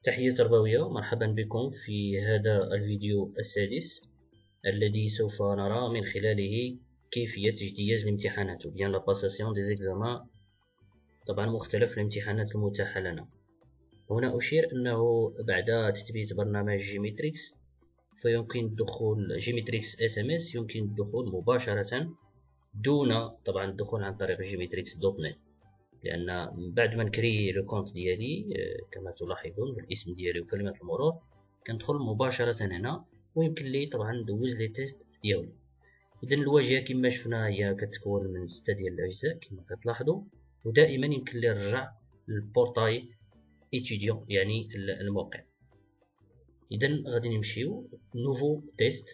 تحية تربوية، مرحبا بكم في هذا الفيديو السادس الذي سوف نرى من خلاله كيفية اجتياز الامتحانات ou bien la passation des examens. طبعا مختلف الامتحانات المتاحة لنا. هنا أشير أنه بعد تثبيت برنامج جيميتريكس فيمكن الدخول جيميتريكس SMS، يمكن الدخول مباشرة دون طبعا الدخول عن طريق جيميتريكس دوت نت، لأن بعد ما نكري لو كونت ديالي كما تلاحظون بالاسم ديالي وكلمة المرور كندخل مباشرة هنا ويمكن لي طبعا ندوز لي تيست ديالي. إذا الواجهة كما شفنا هي كتكون من 6 ديال الأجزاء كما كتلاحظوا، ودائما يمكن لي نرجع للبورتاي إتيديون يعني الموقع. إذا غادي نمشيو نوفو تيست.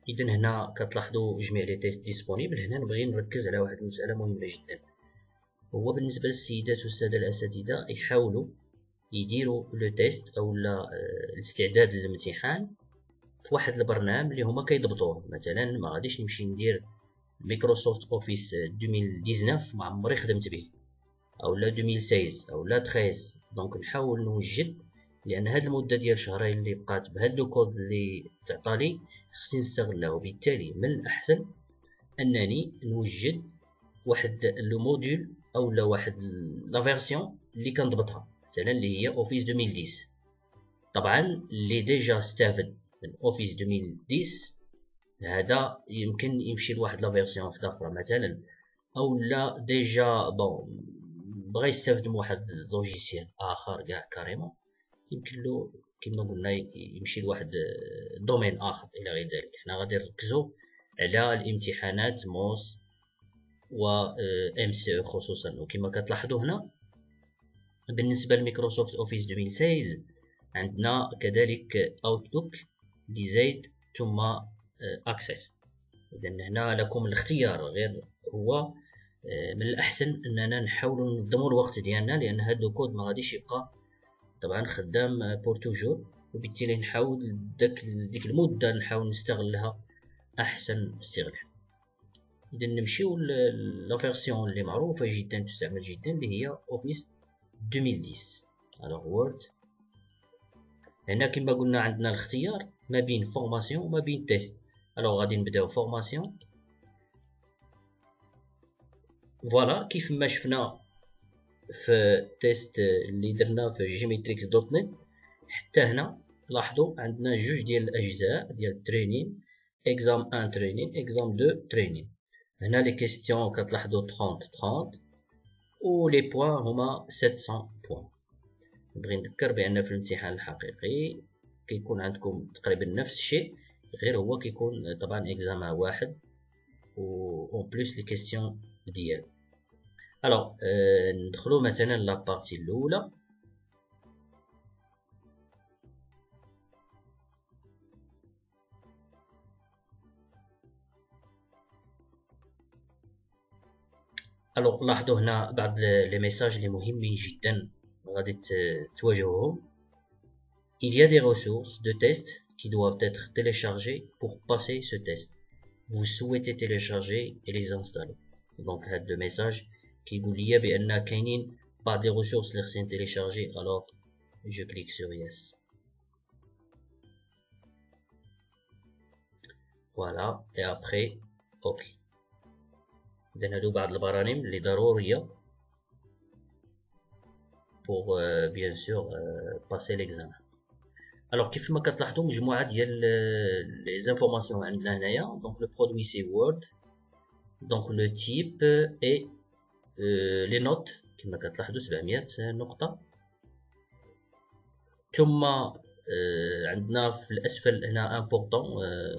إذا هنا كتلاحظوا جميع لي تيست ديسپونيبل. هنا نبغي نركز على واحد المسألة مهمة جدا، هو بالنسبة للسيدات والسادة الأساتذة يحاولوا يديروا لو تيست أو الاستعداد للامتحان في واحد البرنامج اللي هما كيضبطوه. مثلا ما غاديش نمشي ندير مايكروسوفت اوفيس 2019 ما عمري خدمت به، او لا 2016 او لا 13. دونك نحاول نوجد، لان هاد المده ديال شهرين اللي بقات بهاد لو كود اللي تعطالي خصني نستغلها، وبالتالي من الاحسن انني نوجد واحد لو موديل او لا واحد لا فيرسيون اللي كنضبطها، مثلا اللي هي اوفيس 2010. طبعا اللي ديجا استافد من اوفيس 2010 هذا يمكن يمشي لواحد لا فيرسيون واحده اخرى مثلا، او لا ديجا بون بغا يستافد من واحد لوجيسيال اخر كاع كاريمون، يمكن له كما قلنا يمشي لواحد دومين اخر الى غير ذلك. حنا غادي نركزوا على الامتحانات موس و ام سي خصوصا. وكما كتلاحظوا هنا بالنسبه لميكروسوفت اوفيس 2016 عندنا كذلك اوتلوك ديزايد ثم اكسس. اذا هنا لكم الاختيار، غير هو من الاحسن اننا نحاولوا ننظموا الوقت ديالنا، لان هذا الكود ما غاديش يبقى طبعا خدام بور توجور، وبالتالي نحاول ديك المده نحاول نستغلها احسن استغلال. اذا نمشيو لا فيرسيون اللي معروفه جدا تستعمل جدا اللي هي اوفيس 2010. الوغ وورد هنا كما قلنا عندنا الاختيار ما بين فورماسيون وما بين تيست. الوغ غادي نبداو فورماسيون. فوالا كيف ما شفنا في تيست اللي درنا في جيميتريكس دوت نت، حتى هنا لاحظوا عندنا جوج ديال الاجزاء ديال الترينين، اكزام 1 ترينين اكزام 2 ترينين. هنا لي كيستيون كتلاحظوا 30 و لي بوين هما 700 بوين. نبغي نذكر بان في الامتحان الحقيقي كيكون عندكم تقريبا نفس الشيء، غير هو كيكون طبعا اكزامان واحد و اون بليس لي كيستيون ديالو. الوغ ندخلو مثلا لابارتي الاولى. الوغ لاحظوا هنا بعض لي ميساج اللي مهمين جدا غادي تواجهوهم. Il y a des ressources de test qui doivent être téléchargées pour passer ce test. Vous souhaitez télécharger et les installer. Donc هاد le message كيقول لي بان كاينين بعض لي ressources اللي خصني télécharger. alors je clique sur yes. voilà et après ok. إذن هادو بعض البرامج اللي ضرورية pour bien sûr passer l'examen. alors كيف ما كتلاحظوا مجموعة ديال les informations عندنا هنايا. donc le produit c'est Word, donc le type et les notes كما كتلاحظوا 700 نقطة. ثم عندنا في الأسفل هنا important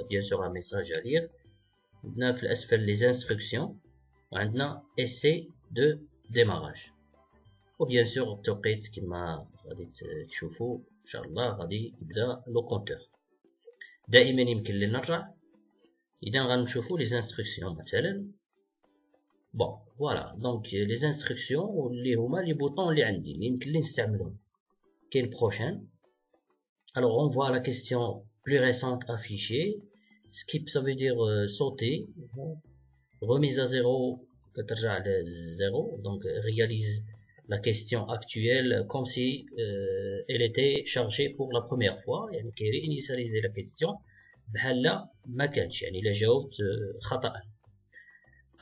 bien sûr un message à lire. عندنا في الأسفل les instructions وعندنا essai de démarrage و bien sûr التوقيت كما غادي تشوفوا ان شاء الله غادي يبدا لو كونتور. دائما يمكن لي نرجع. اذا غنشوفوا لي انستركسيون مثلا. بون فوالا دونك لي انستركسيون اللي هما لي بوطون اللي عندي اللي يمكن لي نستعملهم. كاين بروشين. alors on voit la question plus récente affichée. skip ça veut dire sauter. remise à zéro كترجع للزيرو. donc réalise la question actuelle comme si elle était chargée pour la première fois. يعني كي réinitialiser la question بحال ما كانش، يعني إلا جاوبت خطأ.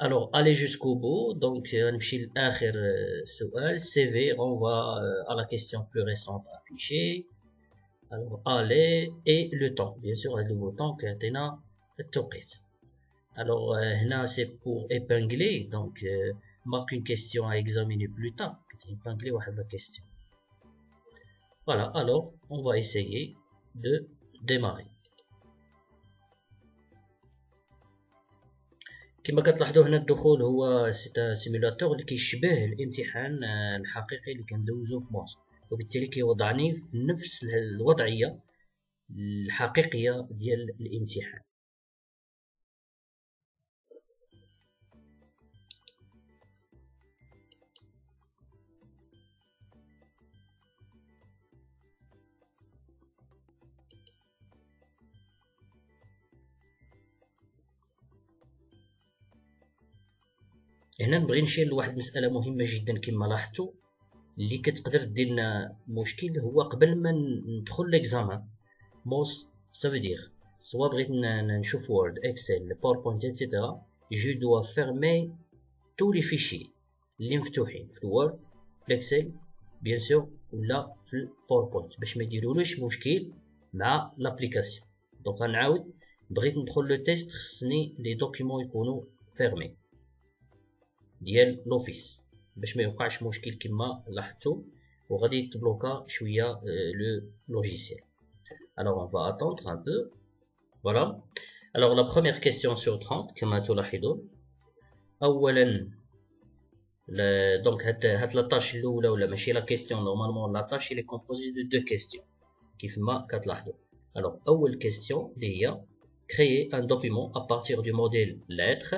Alors, aller jusqu'au bout, donc نمشي لآخر سؤال. CV renvoie à la question plus récente affichée. Alors, aller et le temps, bien sûr, le bouton كيعطينا التوقيت. Alors, هنا c'est pour épingler, donc marque une question à examiner plus tard. Épingler la question. Voilà, alors on va essayer de démarrer. كما كتلاحظوا هنا الدخول هو سي سيمولاتور اللي كيشبه الامتحان الحقيقي اللي كندوزو في مصر، وبالتالي كيوضعني في نفس الوضعيه الحقيقيه ديال الامتحان. هنا نبغي نشير لواحد المسألة مهمة جدا كما لاحظتوا، اللي كتقدر دير لنا مشكل. هو قبل ما ندخل ليكزامان موس سافودير سوا بغيت نشوف وورد اكسل باوربوينت ايتترا، جو دوا فيرمي تو لي فيشي اللي مفتوحين في الوورد في الاكسل بيان سور ولا في الباوربوينت باش ما يديرولوش مشكل مع لابليكاسيون. دونك غنعاود بغيت ندخل لو تيست خصني لي دوكيمون يكونوا فيرمي ديال لوفيس باش ما يوقعش مشكل كما لاحظتوا وغادي يتبلوكا شويه لو لوجيسيال. Alors on va attendre un peu. Voilà. Alors la première question sur 30 كما تلاحظون، اولا دونك هاد لاطاش الاولى ولا ماشي لا كيستيون، نورمالمون لاطاش اللي كومبوزي دو دو كيستيون كيف ما كتلاحظوا. Alors اول كيستيون اللي هي créer un document à partir du modèle lettre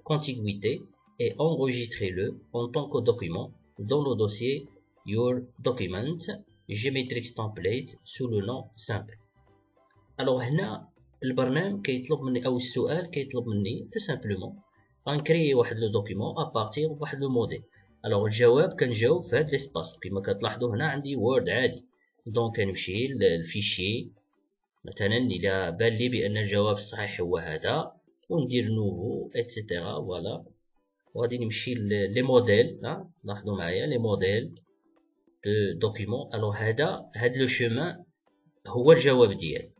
contiguïté et enregistrez-le en tant que document dans le dossier Your Document Geometrix Template sous le nom simple. Alors هنا البرنامج كيطلب مني او السؤال كيطلب مني tout simplement غنكريي واحد لو دوكيمون ا بارتير واحد لو موديل. الوغ الجواب كنجاوب في هاد ليسباس كما كتلاحظوا هنا عندي وورد عادي، دونك كنمشي للفيشي مثلا الى بان لي بان الجواب الصحيح هو هذا وندير نوفو ايتترا. فوالا وغادي نمشي لي موديل، لاحظوا معايا لي موديل دو دوكيمون. الوغ هاد لو شومان هو الجواب ديالي،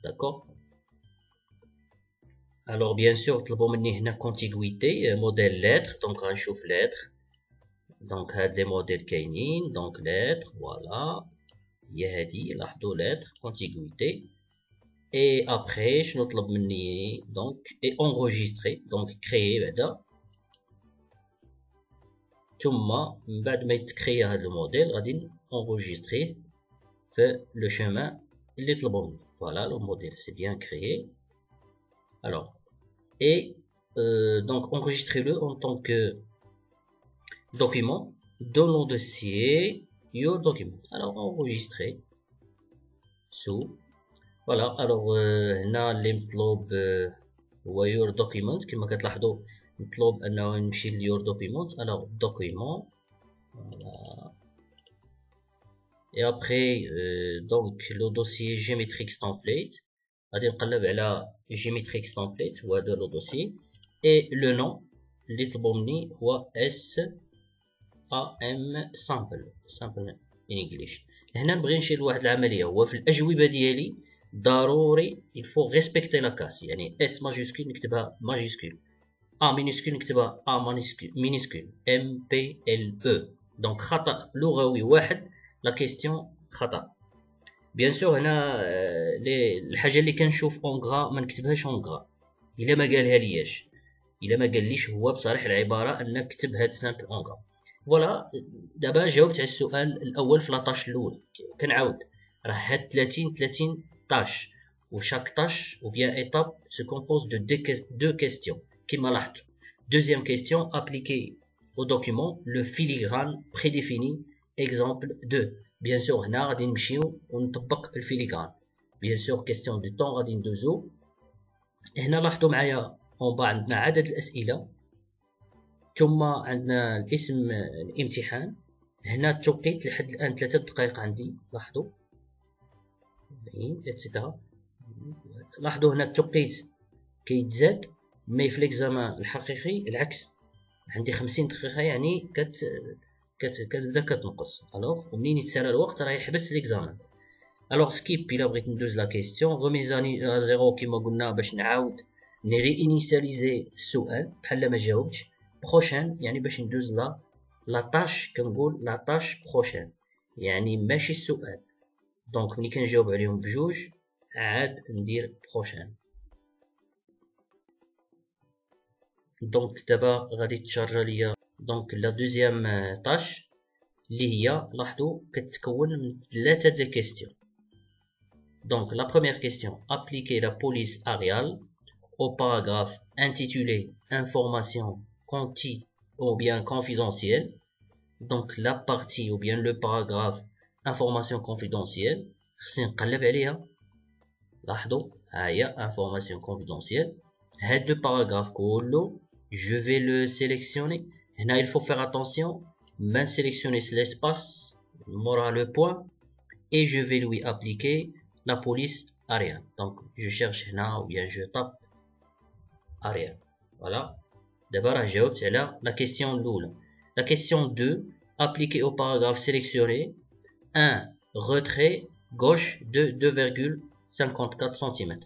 داكوغ. الوغ بيان سور طلبوا مني هنا كونتيغويتي موديل لتر، دونك غنشوف لتر، دونك هاد لي موديل كاينين، دونك لتر فوالا هي هادي، لاحظوا لتر كونتيغويتي. اي ابخي شنو طلب مني؟ دونك اي انغوجيستري، دونك كريي بعدا، ثم من بعد ما يتكريا هاد الموديل غادي انغوجيستريه في لو شومان اللي طلبوا مني. فوالا لو موديل سي بيان كريي. Alors, et donc enregistrez-le en tant que document dans le dossier Your Document. Alors enregistrer sous. Voilà. Alors هنا اللي مطلوب هو Your Document كما كتلاحظوا مطلوب انه نمشي ل Your Document. Alors document. Voilà. Et après donc le dossier Geometrix Template. غادي نقلب على Geometrix Template هو هذا لو دوسي، اي لو نون اللي طلبوا مني هو SAM Sample in English. هنا نبغي نشير لواحد العملية، هو في الأجوبة ديالي ضروري يفو ريسبكتي لا كاس، يعني اس ماجيسكول نكتبها ماجيسكول، ا مينيسكول نكتبها ا مينيسكول، ام بي ال او. دونك خطأ لغوي واحد لا كيستيون خطأ. بيان سور هنا الحاجه اللي كنشوف اون غرا ما نكتبهاش اون غرا الا ما قالها لياش، الا ما قاليش هو بصريح العباره انك كتب هاد سامبل اون غرا. فوالا دابا جاوبت على السؤال الاول في لاطاش الاول. كنعاود راه هاد 30 طاش وشاك طاش ou bien étape se compose de deux questions كما لاحظتوا. Deuxième question, appliquer au document le filigrane prédéfini exemple 2. Bien sûr هنا غادي نمشيو ونطبق الفيليغران. بيان سور كيستيون دو طون غادي ندوزو. هنا لاحظوا معايا اون با عندنا عدد الاسئله، ثم عندنا الاسم الامتحان، هنا التوقيت لحد الآن 3 دقائق عندي، لاحظوا اتسيتيرا. لاحظوا هنا التوقيت كيتزاد، مي في ليكزامان الحقيقي العكس، عندي 50 دقيقة يعني كتبدا كتنقص. الوغ ومنين يتسالى الوقت راه يحبس ليكزامان. الوغ سكيب إلا بغيت ندوز لا كيستيون، غوميزاني ا زيرو كيما قلنا باش نعاود نري انيسياليزي السؤال بحال ما جاوبتش. بروشان يعني باش ندوز لا طاش، كنقول لا طاش بروشان يعني ماشي السؤال. دونك ملي كنجاوب عليهم بجوج عاد ندير بروشان. دونك دابا غادي تشارجا ليا دونك لا دوزيام طاش اللي هي لاحظوا كتكون من 3 دي كيستيون. Donc la première question, appliquer la police aériale au paragraphe intitulé Information conti ou bien confidentielle. Donc la partie ou bien le paragraphe Information confidentielle, خصني نقلب عليها. لاحظوا ها هي Information confidentielle. هاد le paragraphe كله je vais le sélectionner. هنا il faut faire attention, ما sélectionner l'espace مورا le point et je vais lui appliquer la police aérienne. Donc je cherche هنا ou bien je tape aérienne. Voilà. D'abord جاوبت على la question الأولى. La question 2, appliquer au paragraphe sélectionné un retrait gauche de 2,54 cm.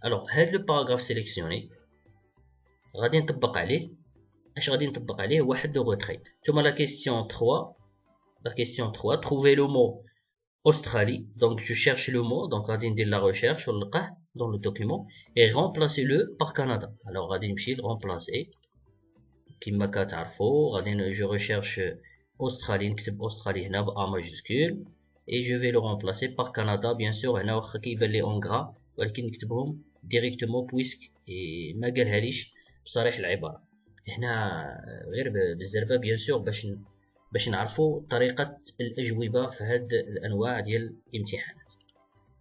Alors هذا le paragraphe sélectionné غادي نطبق عليه اش غادي نطبق عليه واحد لو retrait. ثم la question 3, trouver le mot Australie. Donc je cherche le mot, donc غادي ندير la recherche ونلقاه dans le document et remplacer le par Canada. Alors غادي نمشي remplacer كما كتعرفوا غادي je recherche Australie، نكتب Australie هنا ب A majuscule et je vais le remplacer par Canada bien sûr. هنا واخا كيبان لي en gras ولكن نكتبهم directement puisque ما قالهاليش بصريح العبارة هنا غير بالزربة bien sûr باش نعرفوا طريقة الأجوبة في هاد الأنواع ديال الامتحانات.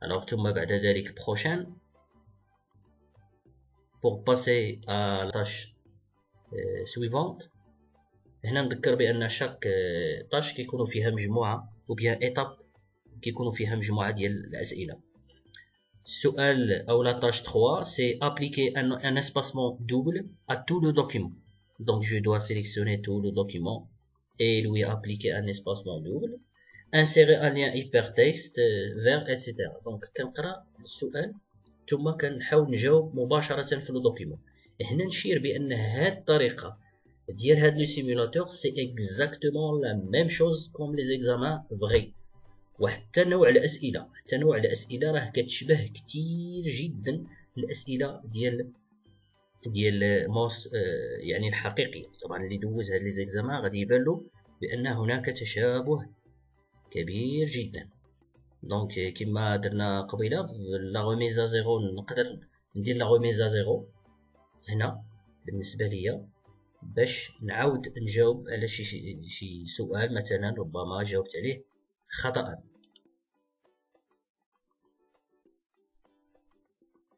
alors ثم بعد ذلك prochain pour passer à la tâche suivante. هنا نذكر بأن شاك tâche كيكونوا فيها مجموعة ou bien étape كيكونوا فيها مجموعة ديال الأسئلة. السؤال أو la tâche 3 c'est appliquer un espacement double à tout le document. Donc je dois sélectionner tout le document et lui appliquer un espacement double, insérer un lien hypertexte vers etc. Donc كنقرا السؤال ثم كنحاول نجاوب مباشرة في الدوكيمون. هنا نشير بأن هاد الطريقة ديال هاد لو سيمولاتور سي اكزاكتومون لا ميم شوز كوم لي زيكزامان فغي. وحتى نوع الأسئلة راه كتشبه كتير جدا الأسئلة ديال موس يعني الحقيقية. طبعا اللي دوز هاد لي زيكزامان غادي يبان له بأن هناك تشابه كبير جدا. دونك كما درنا قبيله لا غوميزا زيرو نقدر ندير لا غوميزا زيرو هنا بالنسبة ليا باش نعاود نجاوب على شي سؤال مثلا ربما جاوبت عليه خطأ.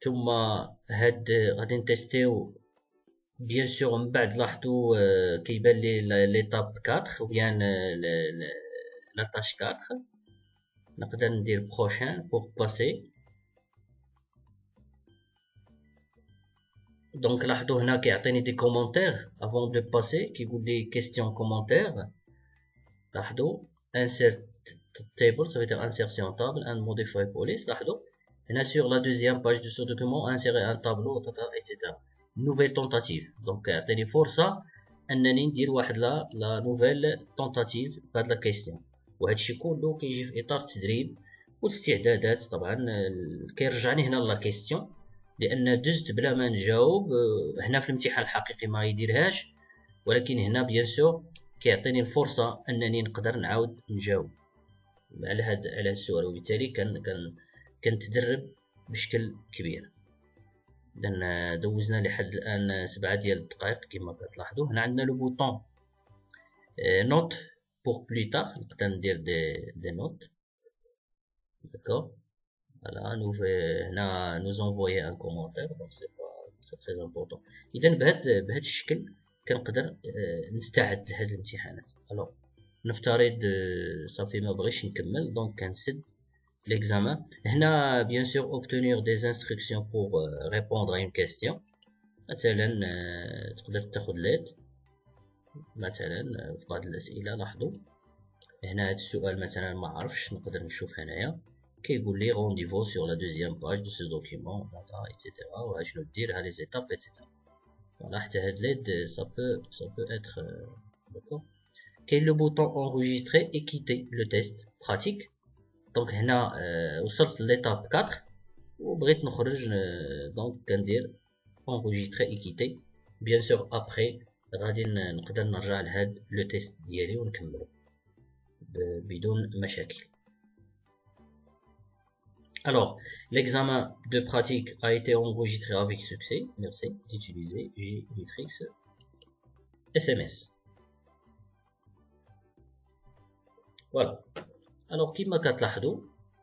ثم هاد غادي نتيستيو بيان سور من بعد. لاحظوا كيبان لي ليطاب 4 ou bien لا tâche 4 نقدر ندير prochain pour passer. دونك لاحظوا هنا كيعطيني دي كومونتير avant de passer كيقول لي question commentaire. لاحظوا insert table ça veut dire insertion table and modify police. لاحظوا هنا sur la deuxième page de ce document insérer un tableau etc. nouvelle tentative. دونك يعطيني فرصة انني ندير واحد لا نوفيل تونتاتيف في هاد لا كيستيون. وهادشي كله كيجي في اطار التدريب والاستعدادات. طبعا كيرجعني هنا لا كيستيون لان دزت بلا ما نجاوب. هنا في الامتحان الحقيقي ما يديرهاش ولكن هنا بيان سور كيعطيني الفرصة انني نقدر نعاود نجاوب على هاد السؤال وبالتالي كنتدرب بشكل كبير. إذن دوزنا لحد الآن 7 ديال الدقائق كما كتلاحظوا. هنا عندنا لو بوطون نوت بور بلو تار نقدر ندير دي نوت داكور. فوالا هنا نوز انفويي ان كومونتير دونك سي با تري امبورطون. إذا بهاد الشكل كنقدر نستعد لهاد الامتحانات. الوغ نفترض صافي ما بغيتش نكمل دونك كنسد l'examen. هنا bien sûr obtenir des instructions pour répondre à une question. مثلا تقدر تاخد ليد مثلا في بعض الأسئلة. لاحظوا هنا هاد السؤال مثلا ما عرفش، نقدر نشوف هنايا كيقول لي rendez-vous sur la deuxième page de ce document etc. واشنو دير ها لي زيتاب etc. فوالا حتى هاد ليد ça peut être d'accord. كاين لو بوطون enregistrer et quitter le test pratique. دونك هنا وصلت ليتاب 4 وبغيت نخرج دونك كندير enregistrer et quitter. bien sûr après غادي نقدر نرجع لهاد لو تيست ديالي ونكملو بدون مشاكل. Alors, l'examen de pratique a été enregistré avec succès. Merci d'utiliser J-Matrix SMS. Voilà. Alors, كما كتلاحظوا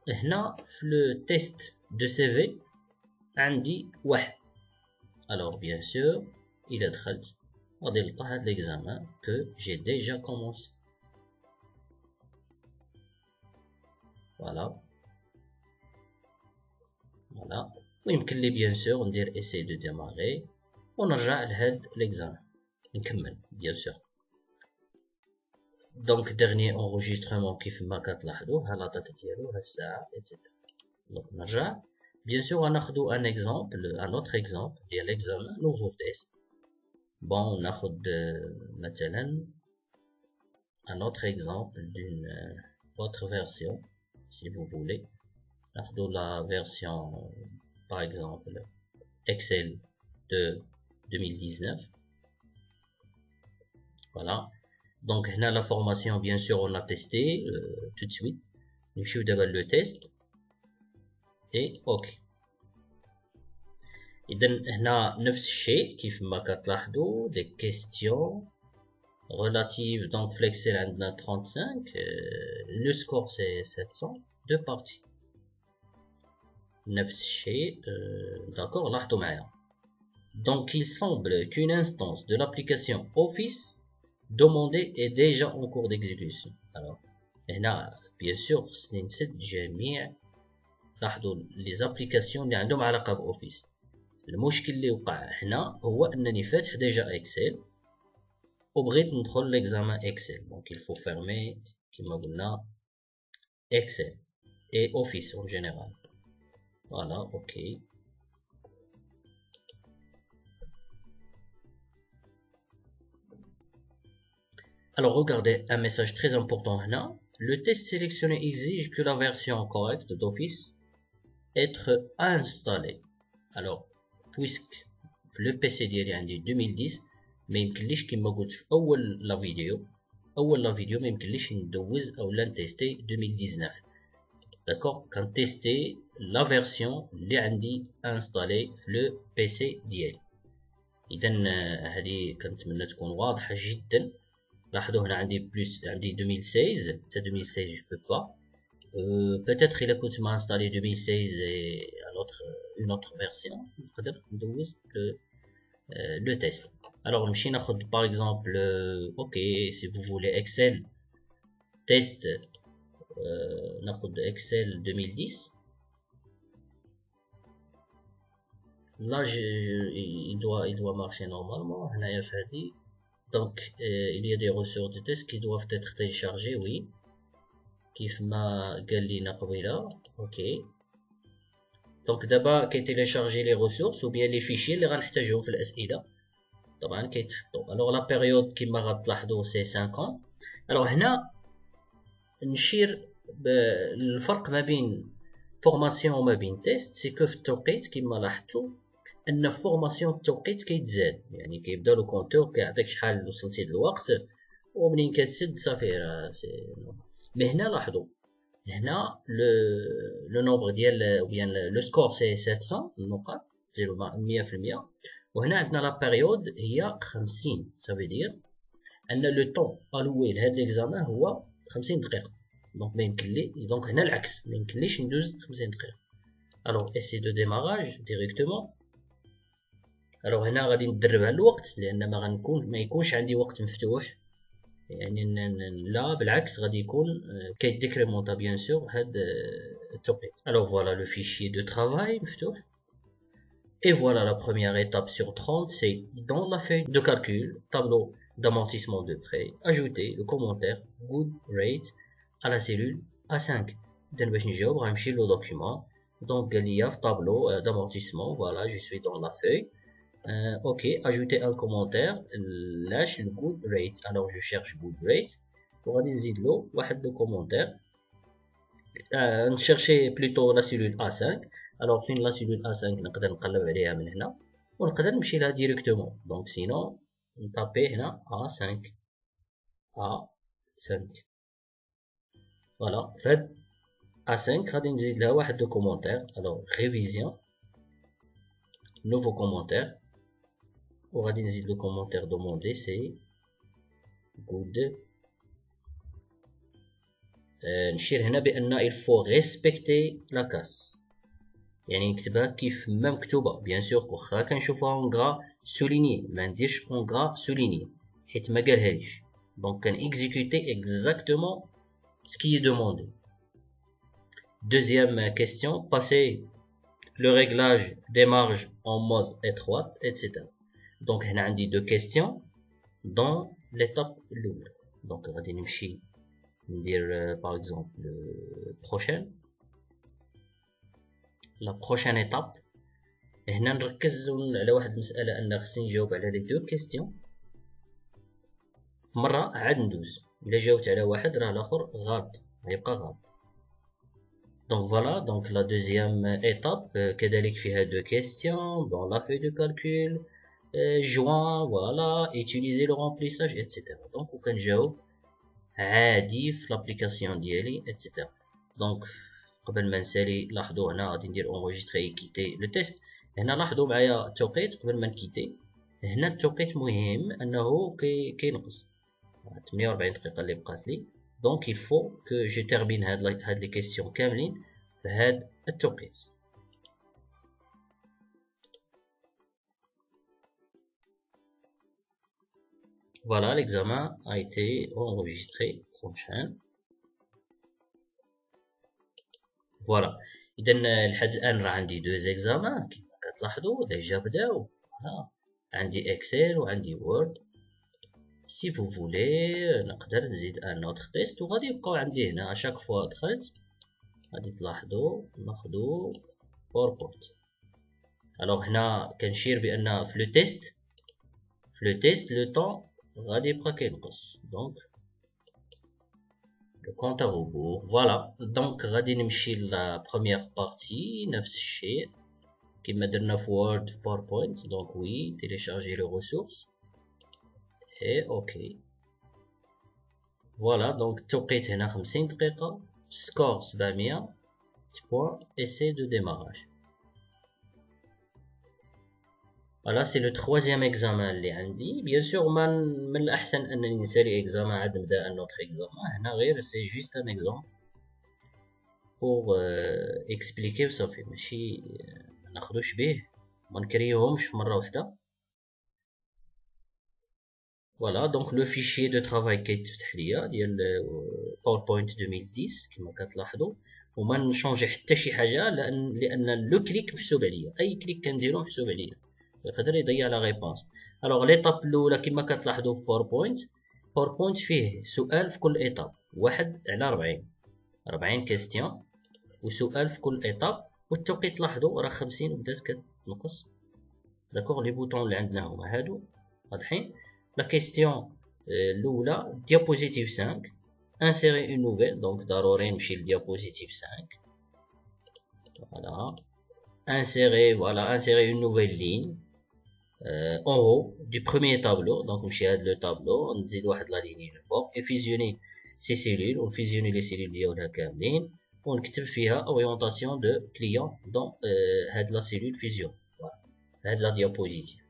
هنا في لو تيست دو سي في عندي واحد. Alors, bien sûr, إلا دخلت غادي نلقى هاد l'examen que j'ai déjà commencé. Voilà. Voilà. ويمكن لي bien sûr ندير essayer de démarrer ونرجع لهاد l'examen نكمل bien sûr. donc dernier enregistrement كيف ما كتلاحظوا ها لا دات ديالو ها الساعة etc. donc نرجع bien sûr غناخدو un exemple un autre exemple ديال l'examen nouveau test. bon ناخد مثلا un autre exemple d'une autre version si vous voulez. ناخدو la version par exemple Excel de 2019. voilà. donc هنا la formation bien sûr on a testé tout de suite. نمشيو دابا le test et ok. إذا هنا نفس الشيء كيف ما كتلاحظوا des questions relatives donc في l'Excel عندنا 35 le score c'est 700 deux parties. نفس الشيء d'accord. لاحظوا معايا donc il semble qu'une instance de l'application Office demandée est déjà en cours d'exécution. alors هنا bien sûr خصني نسد جميع لاحظوا les applications اللي عندهم علاقة بأوفيس. المشكل اللي وقع هنا هو انني فاتح ديجا اكسل وبغيت ندخل l'examen Excel. donc il faut fermer كما قلنا Excel et Office en général. voilà ok. alors regardez un message très important هنا. le test sélectionné exige que la version correcte d'Office être installée. alors puisque le PC ديالي عندي 2010 ما يمكنليش كما قلت في اول لا فيديو ما يمكنليش ندوز اولا نتيستي 2019 داكوغ. كنتيستي لا فيرسيون اللي عندي انستالي في لو بي سي ديالي. اذا هذه كنتمنى تكون واضحه جدا. لاحظوا هنا عندي بلس عندي 2016 حتى 2016 جو بو با peut-être الا كنت ما انستالي 2016 une autre version نقدر ندوز le test. alors نمشي ناخد par exemple ok si vous voulez Excel test ناخد Excel 2010. là il doit marcher normalement هنايا في هذه. donc il y a des ressources de test qui doivent être téléchargées. oui كيف ما قال لينا قبيله ok. donc دابا كيتيليشارجي لي ريسورس ou bien لي فيشي اللي غنحتاجهم في الاسئله طبعا كيتحطوا. alors la période كما غتلاحظوا سي 5 ans. alors هنا نشير بالفرق ما بين فورماسيون وما بين تيست. سي كو في التوقيت كما لاحظتوا ان في فورماسيون التوقيت كيتزاد يعني كيبدا لو كونتور كيعطيك شحال وصلتي للوقت ومنين كتسد صافي راه سي. مي هنا لاحظوا هنا لو نومبر ديال او بيان لو سكور سي 700 النقاط 100%. وهنا عندنا لا بيريود هي 50. صافي دير ان لو طون الوي لهاد ليكزامان هو 50 دقيقه. دونك ما يمكن لي دونك هنا العكس ما يمكنليش ندوز 50 دقيقه. الوغ اسي دو ديماراج ديريكتومون. الوغ هنا غادي ندرب على الوقت لان ما يكونش عندي وقت مفتوح يعني لا بالعكس غادي يكون كيديكريمونطا بيان سور هاد التوقيت. الوغ فوالا لو فيشي دو ترافاي مفتوح. Et voilà la première étape sur 30, c'est dans la feuille de calcul, tableau d'amortissement de prêt, ajouter le commentaire good rate à la cellule A5. باش نجاوب غنمشي le document. Donc il y a tableau d'amortissement, voilà, je suis dans la feuille. Ok, ajouter un commentaire, lâche le good rate. Alors je cherche good rate. وغادي نزيد له واحد le commentaire. نشرشي plutôt la cellule A5. Alors فين la cellule A5 نقدر نقلب عليها من هنا ونقدر نمشي لها ديريكتومون. دونك سينو نطابي هنا A5 فوالا. فهاد A5 غادي نزيد لها واحد دو كومونتير. الوغ ريفيزيون نوفو كومونتير وغادي نزيد لو كومونتير دوموندي سي good. نشير هنا بأن il faut respecter la casse، يعني نكتبها كيف ما مكتوبة. بيان سور واخا كنشوفوها اون غرا سوليني ما نديرش اون غرا سوليني حيت ما قالهاليش. دونك كان اكزيكوتي اكزاكتومون سكي دوموندي. Deuxième question, passer le réglage des marges en mode étroite, etc. Donc هنا عندي deux questions dans l'étape الأولى. دونك غادي نمشي ندير par exemple prochaine. La prochaine étape هنا نركز على واحد المسألة أن خصني نجاوب على لي دو كيستيون مرة عاد ندوز. إلا جاوبت على واحد راه الآخر غلط غيبقى غلط. دونك فوالا. دونك لا دوزيام إيتاب كذلك فيها دو كيستيون دون لا فeuille دو كالكول جوان فوالا utiliser le remplissage etc. دونك وكنجاوب عادي في لابليكاسيون ديالي etc. دونك قبل ما نسالي لاحظوا هنا غادي ندير اونغيستري كيتي لو تيست. هنا لاحظوا معايا التوقيت قبل ما نكيتي. هنا التوقيت مهم انه كينقص 48 دقيقه اللي بقات لي. دونك il faut que je termine هاد لي كيسيون كاملين في هاد التوقيت. Voilà, l'examen a été enregistré. Prochain. فوالا. اذا لحد الان راه عندي دو زيكزامان كما كتلاحظوا ديجا بداو. عندي اكسل وعندي وورد. سي فو فولي نقدر نزيد ان اوتر تيست وغادي يبقاو عندي هنا اشاك فوا دخلت غادي تلاحظوا ناخذوا باوربوينت. الوغ هنا كنشير بان في لو تيست لو طون غادي يبقى كينقص. دونك le compte à rebours. Voilà, donc غادي نمشي la première partie نفس الشيء كما درنا في وورد باوربوينت. دونك وي télécharger les ressources et ok. Voilà, donc التوقيت هنا 50 دقيقة، سكور 700 بوان، essai de démarrage. Voilà, c'est le troisième examen اللي عندي. bien sûr من الأحسن أنني نسالي examen عاد نبدا un autre examen. هنا غير c'est juste un exemple pour expliquer وصافي، ماشي مناخدوش به منكريوهمش في مرة واحدة. Voilà, donc le fichier de travail كيتفتح ليا ديال PowerPoint 2010 كما كتلاحظوا، وما نشونجي حتى شي حاجة لأن لو كليك محسوب عليا، أي كليك كنديرو محسوب عليا، يقدر يضيع لا ريبونس. الوغ ليطاب الاولى كما كتلاحظوا في باوربوينت فيه سؤال في كل ايطاب، 1 على 40 كيستيون وسؤال في كل ايطاب، والتوقيت لاحظوا راه 50 وبدات كتنقص. داكوغ لي بوطون اللي عندنا هما هادو واضحين. لا كيستيون الاولى ديابوزيتيف 5 انسيري اون نوفيل، دونك ضروري نمشي لديابوزيتيف 5. فوالا insérer une nouvelle ligne en haut du premier tableau. Donc نمشي هاد لو طابلو نزيد واحد لا ليني للفوق et fusionner ces cellules ونفيزيوني لي سيلول ديالها كاملين ونكتب فيها orientation de client dans هاد لا سيلول فيزيون. هاد لا ديابوزيتيف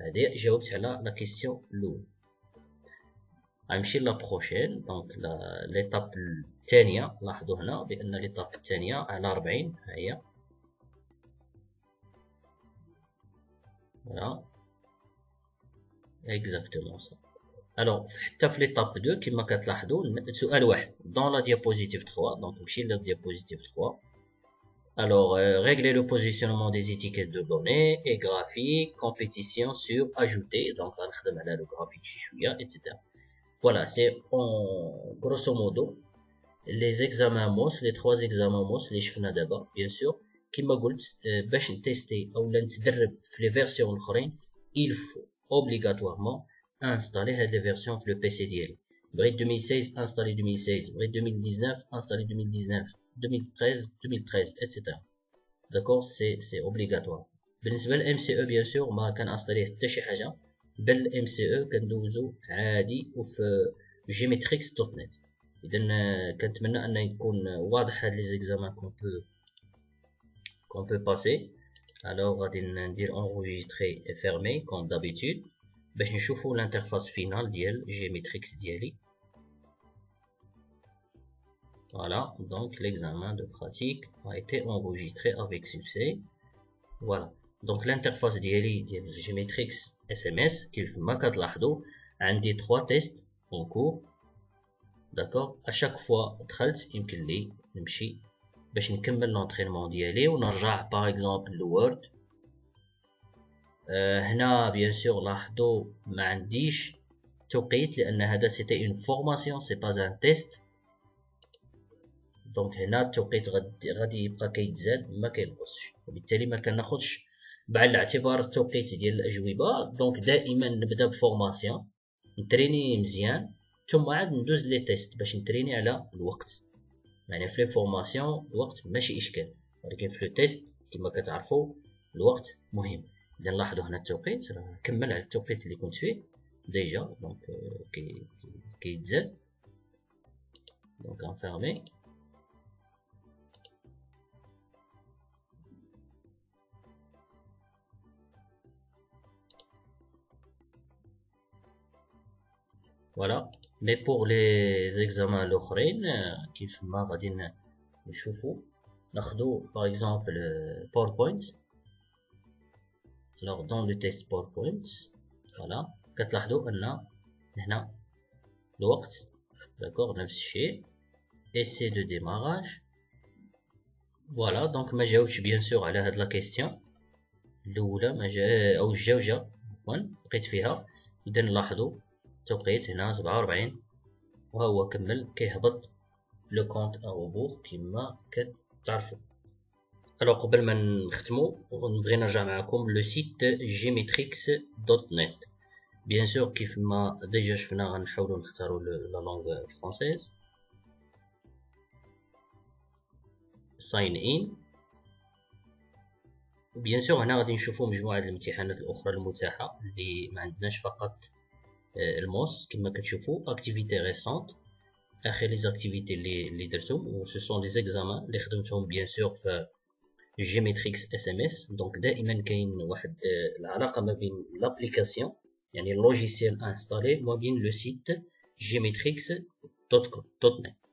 هادي جاوبت على لا كيسيون الاولى. غنمشي لا بروشين. دونك ليطاب الثانيه لاحظوا هنا بان ليطاب الثانيه على 40 ها هي. Voilà, exactement ça. الوغ حتى في ليطاب 2 كما كتلاحظوا سؤال واحد دون لا ديابوزيتيف 3. دونك نمشي للديابوزيتيف 3. Alors, régler le positionnement des étiquettes de données et graphique, compétition sur ajouter. Donc, on va le graphique chichouya, etc. Voilà, c'est en grosso modo les examens MOS, les 3 examens MOS, les chefs d'abord, bien sûr, qui m'a dit, باش tester ou نتدرب في les versions الأخرين, il faut obligatoirement installer les versions في le PC ديالي. بغيت 2016 installer 2016, بغيت 2019 installer 2019. 2013, 2013, etc. D'accord, c'est obligatoire. بالنسبة لل MCE bien sûr ما كنستاليه حتى شي حاجة، بل MCE كندوزو عادي وفي geometrix.net. إذا كنتمنى أن يكون واضح هاد لي زيكزامان qu'on peut passer. Alors غادي ندير enregistrer et fermer comme d'habitude باش نشوفو l'interface finale ديال geometrix ديالي. Voilà, donc l'examen de pratique a été enregistré avec succès. Voilà, donc l'interface ديالي ديال Geometrix SMS كيف ما كتلاحظوا عندي 3 tests en cours. D'accord, à chaque fois دخلت يمكن لي نمشي باش نكمل l'entraînement ديالي ونرجع par exemple لوورد. هنا bien sûr لاحظوا ما عنديش توقيت لأن هذا c'était une formation, c'est pas un test. دونك هنا التوقيت غادي يبقى كيتزاد ما كينقصش، وبالتالي ما كناخدش بعين الاعتبار التوقيت ديال الاجوبه. دونك دائما نبدا بفورماسيون نتريني مزيان ثم عاد ندوز لي تيست باش نتريني على الوقت. يعني في لي فورماسيون الوقت ماشي اشكال، ولكن في لو تيست كما كتعرفوا الوقت مهم. اذا لاحظوا هنا التوقيت راه كمل على التوقيت اللي كنت فيه ديجا. دونك كيتزاد. دونك انفيرمي. Voilà, mais pour les examens الأخرين كيف ما غادي نشوفوا ناخدو par exemple PowerPoint. Alors dans le test PowerPoint, voilà, كتلاحظوا أن هنا الوقت d'accord نفس الشيء essai de démarrage. Voilà, donc ما جاوبتش bien sûr على هاد لا كيستيون الأولى ما جا أو الجوجة بقيت فيها. إذا نلاحظوا التوقيت هنا 47 وهو كمل كيهبط لو كونت اغوبور كما كتعرفوا. الوغ قبل ما نختمو نبغي نرجع معكم لو سيت geometrix.net. بيان سور كيف ما ديجا شفنا غنحاولوا نختاروا لا لونغ فرونسيز. ساين ان. بيان سور هنا غادي نشوفوا مجموعه الامتحانات الاخرى المتاحه اللي ما عندناش فقط الموس كما كتشوفوا اكتيفيتي ريسونت اخر لي زاكتيفيتي اللي درتهم و سو سون لي زيكزامان اللي خدمتهم بيان سور في جيميتريكس اس ام اس. دونك دائما كاين واحد العلاقه ما بين لابليكاسيون يعني اللوجيسيال انستالي وما بين لو سيت geometrix.net.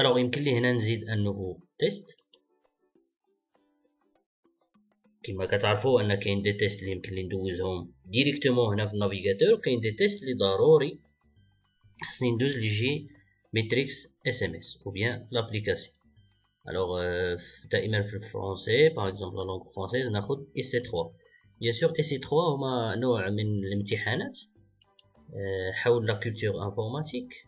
الوغ يمكن لي هنا نزيد ان نوفو تيست. كما كتعرفوا ان كاين دي تيست اللي يمكن لي ندوزهم ديريكتومون هنا في النافيغاتور، وكاين دي تيست اللي ضروري خصني ندوز لي جيميتريكس اس ام اس او بيان لابليكاسيون. الوغ دائما في الفرونسي باغ اكزومبل لا لونغ فرونسيز ناخد اس 3. بيان سور اس 3 هما نوع من الامتحانات حول لا كولتور انفورماتيك.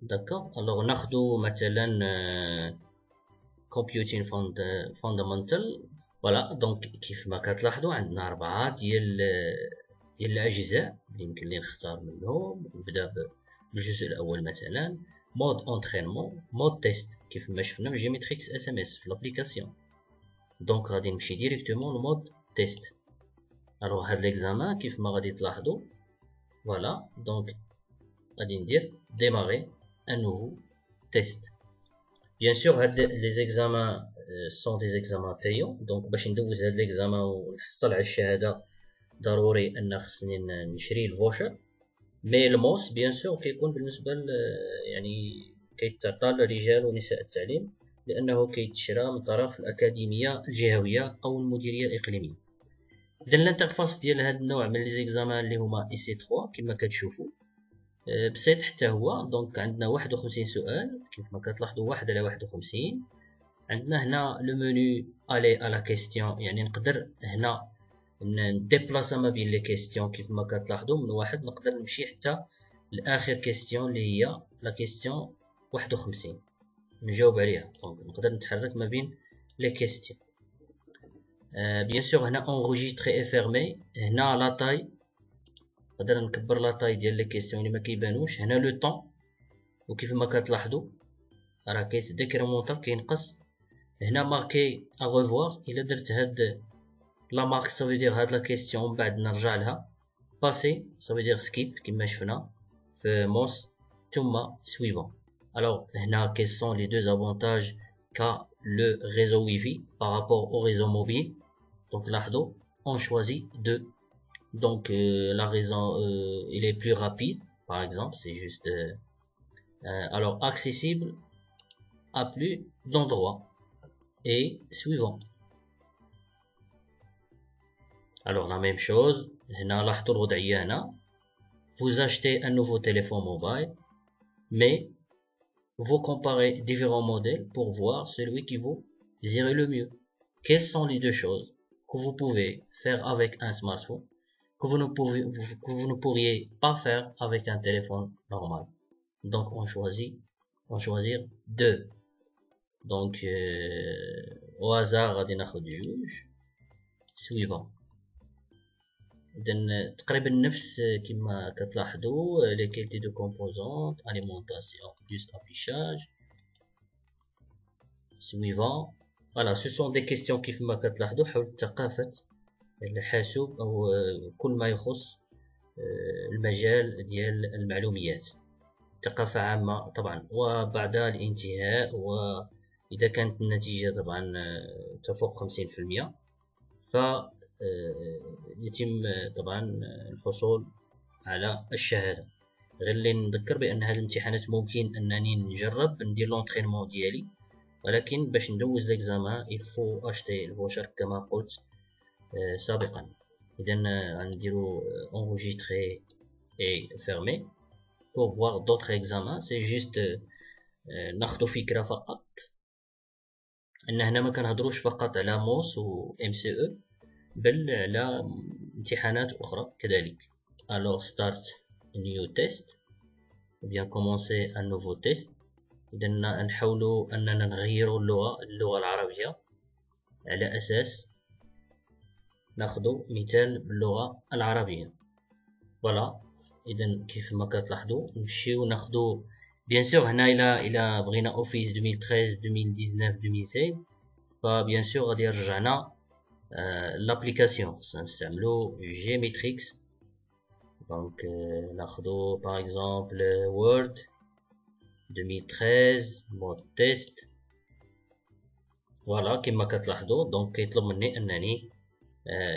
داكوغ، الوغ ناخدو مثلا computing fundamental. فوالا دونك كيف ما كتلاحظوا عندنا 4 ديال الاجزاء اللي يمكن لي نختار منهم. نبدا بالجزء الاول مثلا مود انترينمون مود تيست كيف ما شفنا في جيميتريكس اس ام اس في لابليكاسيون. دونك غادي نمشي ديريكتومون لمود تيست. الوغ هاد ليكزامان كيف ما غادي تلاحظوا فوالا دونك غادي ندير ديماري ان نوفو تيست. Bien sûr, les examens sont des examens payants. Donc, باش ندوز هاد l'examen ونحصل على الشهادة ضروري أن خصني نشري الفوشر. مي الموس بيان سور كيكون بالنسبة يعني كيتعطى لرجال ونساء التعليم لأنه كيتشرى من طرف الأكاديمية الجهوية أو المديرية الإقليمية. إذا الانترفاس ديال هاد النوع من لي زيكزامان اللي هما اي سي 3 كما كتشوفوا بسيط حتى هو. دونك عندنا 51 سؤال كيف ما كتلاحظوا، 1 على 51. عندنا هنا لو منيو الي على كيستيون، يعني نقدر هنا نديبلاصا ما بين لي كيستيون كيف ما كتلاحظوا. من واحد نقدر نمشي حتى لاخر كيستيون اللي هي لا كيستيون 51 نجاوب عليها. دونك نقدر نتحرك ما بين لي كيستيون. بيان سور هنا enregistrer et fermer. هنا لا تاي نقدر نكبر لا تاي ديال لي كيستيون اللي ما كيبانوش. هنا لو طون، وكيف ما كتلاحظوا راه ديكريمونطا كينقص. هنا ماركي ا ريفوار، الا درت هاد لا مارك سا فو دير هاد لا كيستيون من بعد نرجع لها. باسي سا فو دير سكيب كما شفنا في موس، ثم سويفون. الوغ هنا كيل سون لي دو افونتاج كا لو ريزو ويفي بارابور او ريزو موبيل. دونك لاحظوا on choisit 2. Donc la raison il est plus rapide par exemple, c'est juste alors accessible à plus d'endroits et suivant. Alors la même chose هنا لاحظوا الوضعية هنا vous achetez un nouveau téléphone mobile mais vous comparez différents modèles pour voir celui qui vous irait le mieux. Quelles sont les deux choses que vous pouvez faire avec un smartphone que vous ne pourriez pas faire avec un téléphone normal? Donc on choisir 2. Donc au hasard غادي ناخد جوج. suivant. إذن تقريبا نفس كما كتلاحظوا les qualités de composantes, alimentation plus affichage. suivant. Voilà, ce sont des questions كيف ما كتلاحظوا حول ثقافة الحاسوب أو كل ما يخص المجال ديال المعلوميات، ثقافة عامة طبعا. وبعد الانتهاء وإذا كانت النتيجة طبعا تفوق 50% يتم طبعا الحصول على الشهادة. غير اللي نذكر بأن هذه الامتحانات ممكن أنني نجرب ندير لونطرينمون ديالي، ولكن باش ندوز ليكزامان il faut acheter الفوشر كما قلت سابقا. إذا غنديرو enregistrer et fermer pour voir d'autres examens. c'est juste ناخدو فكرة فقط أن هنا ما كنهضروش فقط على موس و MCE بل على امتحانات أخرى كذلك. alors start a new test ou bien commencer un nouveau test. إذا نحاولوا أننا نغيروا اللغة العربية على أساس ناخدو مثال باللغة العربية. فوالا. إذا كيف ما كتلاحظوا نمشيو ناخدو بيان سور هنا إلا بغينا أوفيس 2013 2019 2016 فبيان سور غادي يرجعنا لابليكاسيون. نستعملو جيميتريكس. دونك ناخدو باغ اكزومبل وورد 2013 مود تيست. فوالا كما كتلاحظوا دونك كيطلب مني انني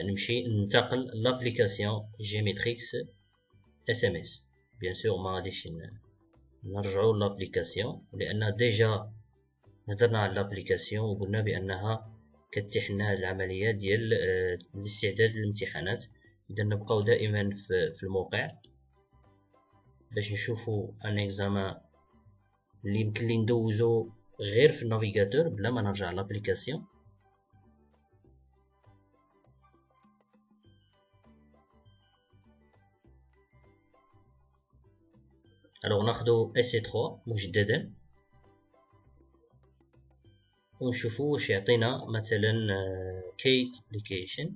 نمشي ننتقل لابليكاسيون جيميتريكس اس ام اس. بيان سور ما غاديش نرجعوا لابليكاسيون لان ديجا هضرنا على لابليكاسيون وقلنا بانها كتتيح لنا هذه العمليه ديال الاستعداد للامتحانات. اذا نبقاو دائما في الموقع باش نشوفوا ان اكزامان اللي يمكن لي ندوزو غير في النافيغاتور بلا ما نرجع لابليكاسيون. الوغ ناخدو اس 3 مجددا ونشوفو واش يعطينا مثلا كي ابليكيشن.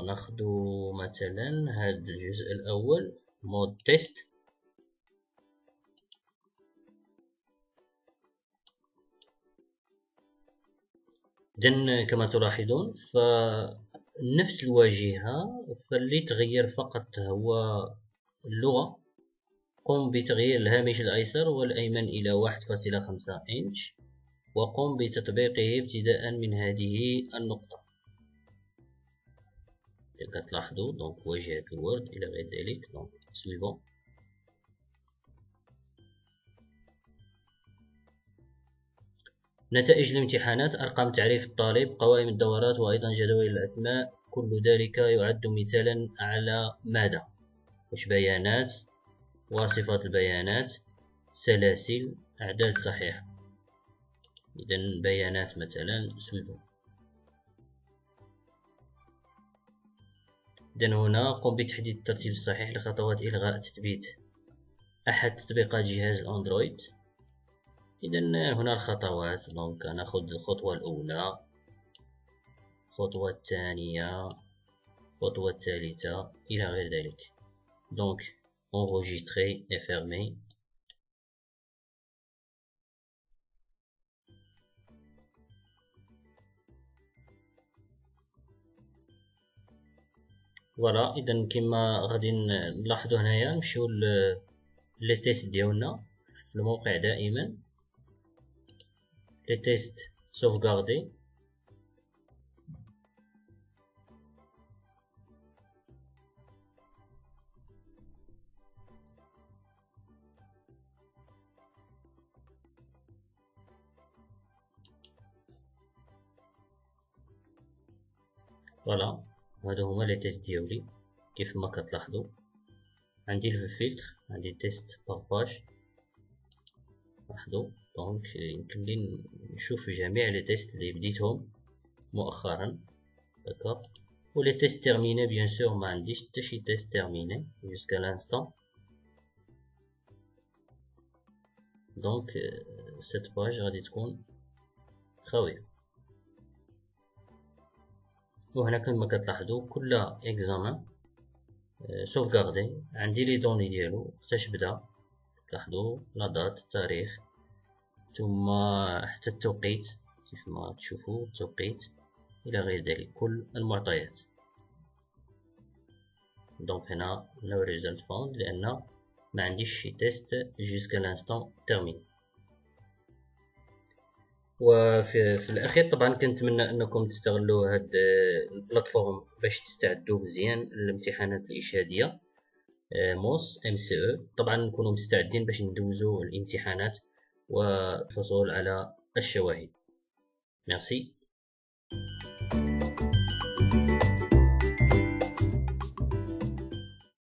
ناخدو مثلا هذا الجزء الاول مود تيست. إذن كما تلاحظون فنفس الواجهة فاللي تغير فقط هو اللغة. قم بتغيير الهامش الأيسر والأيمن إلى 1.5 إنش وقم بتطبيقه ابتداء من هذه النقطة. كتلاحظوا دونك واجهة الوورد إلى غير ذلك. دونك سويفون. نتائج الامتحانات، أرقام تعريف الطالب، قوائم الدورات، وأيضا جداول الأسماء. كل ذلك يعد مثالا على ماذا؟ واش بيانات، وصفات البيانات، سلاسل، أعداد صحيحة. إذا بيانات مثلا سودو. إذا هنا قم بتحديد الترتيب الصحيح لخطوات إلغاء تثبيت أحد تطبيقات جهاز الأندرويد. إذا هنا الخطوات، دونك ناخذ الخطوة الأولى، الخطوة الثانية، الخطوة الثالثة إلى غير ذلك. دونك enregistrer et fermer. فوالا. إذا كما غادي نلاحظو هنايا، نمشيو لي تيست ديالنا في الموقع دائما، لي تيست sauvegarder. فوالا، هادو هما لي تيست ديالي كيف ما كتلاحظوا. عندي الفلتر، عندي تيست باغ باج، لاحظوا. دونك يمكن لي نشوف جميع لي تيست اللي بديتهم مؤخرا. داكوغ. و لي تيست تيرميني بيان سور ما عنديش حتى شي تيست تيرميني جوسكا لانستون. دونك سيت باج غادي تكون خاوية. وهنا كما كتلاحظوا كل اكزامان sauvegarder. عندي لي دوني ديالو وقتاش بدا، تلاحظوا لا دات، التاريخ، ثم حتى التوقيت كيف ما تشوفوا التوقيت إلى غير ذلك، كل المعطيات. دونك هنا no result found لأن ما عنديش شي تيست jusqu'à l'instant terminé. وفي الأخير طبعا كنتمنى أنكم تستغلوا هاد البلاتفورم باش تستعدوا مزيان للامتحانات الإشهادية موس MCE. طبعا نكونوا مستعدين باش ندوزو الامتحانات والحصول على الشواهد. ميرسي.